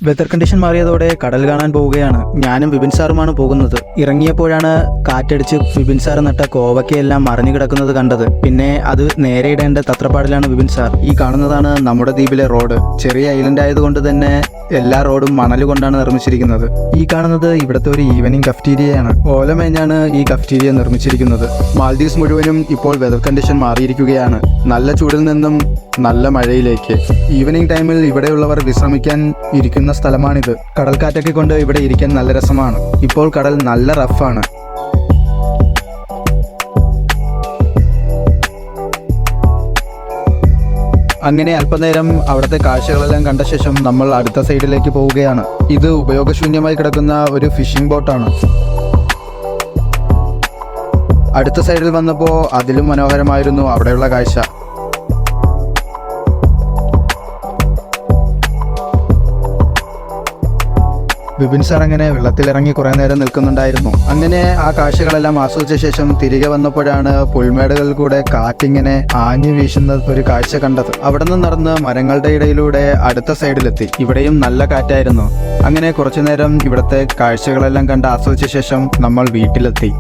Weather condition മാറിയതോടെ കടൽ കാണാൻ പോവുകയാണ്. ഞാനും വിപിൻ സാറുമാണ് പോകുന്നത്. ഇറങ്ങിയപ്പോഴാണ് കാറ്റടിച്ച് വിപിൻ സാർ നട്ട കോവക്കയെല്ലാം മറിഞ്ഞു കിടക്കുന്നത് കണ്ടത്. പിന്നെ അത് നേരെ ഇടേണ്ട തത്രപ്പാടിലാണ് വിപിൻ സാർ. ഈ കാണുന്നതാണ് നമ്മുടെ ദ്വീപിലെ റോഡ്. ചെറിയ ഐലൻഡ് ആയതുകൊണ്ട് തന്നെ എല്ലാ റോഡും മണൽ കൊണ്ടാണ് നിർമ്മിച്ചിരിക്കുന്നത്. ഈ കാണുന്നത് ഇവിടുത്തെ ഒരു ഈവനിങ് കഫ്റ്റീരിയയാണ്. ഓലമേഞ്ഞാണ് ഈ കഫ്റ്റീരിയ നിർമ്മിച്ചിരിക്കുന്നത്. മാൽദീവ്സ് മുഴുവനും ഇപ്പോൾ വെതർ കണ്ടീഷൻ മാറിയിരിക്കുകയാണ്. നല്ല ചൂടിൽ നിന്നും നല്ല മഴയിലേക്ക്. ഈവനിങ് ടൈമിൽ ഇവിടെയുള്ളവർ വിശ്രമിക്കാൻ ഇരിക്കുന്ന സ്ഥലമാണിത്. കടൽക്കാറ്റൊക്കെ കൊണ്ട് ഇവിടെ ഇരിക്കാൻ നല്ല രസമാണ്. ഇപ്പോൾ കടൽ നല്ല റഫാണ്. അങ്ങനെ അല്പനേരം അവിടുത്തെ കാഴ്ചകളെല്ലാം കണ്ട ശേഷം നമ്മൾ അടുത്ത സൈഡിലേക്ക് പോവുകയാണ്. ഇത് ഉപയോഗശൂന്യമായി കിടക്കുന്ന ഒരു ഫിഷിംഗ് ബോട്ടാണ്. അടുത്ത സൈഡിൽ വന്നപ്പോൾ അതിലും മനോഹരമായിരുന്നു അവിടെയുള്ള കാഴ്ച. വിപിൻ സാർ അങ്ങനെ വെള്ളത്തിലിറങ്ങി കുറേ നേരം നിൽക്കുന്നുണ്ടായിരുന്നു. അങ്ങനെ ആ കാഴ്ചകളെല്ലാം ആസ്വദിച്ച ശേഷം തിരികെ വന്നപ്പോഴാണ് പുൽമേടുകളിൽ കൂടെ കാറ്റിങ്ങനെ ആഞ്ഞു വീശുന്ന ഒരു കാഴ്ച കണ്ടത്. അവിടെ നിന്ന് നടന്ന് മരങ്ങളുടെ ഇടയിലൂടെ അടുത്ത സൈഡിലെത്തി. ഇവിടെയും നല്ല കാറ്റായിരുന്നു. അങ്ങനെ കുറച്ചു നേരം ഇവിടുത്തെ കാഴ്ചകളെല്ലാം കണ്ട് ആസ്വദിച്ച ശേഷം നമ്മൾ വീട്ടിലെത്തി.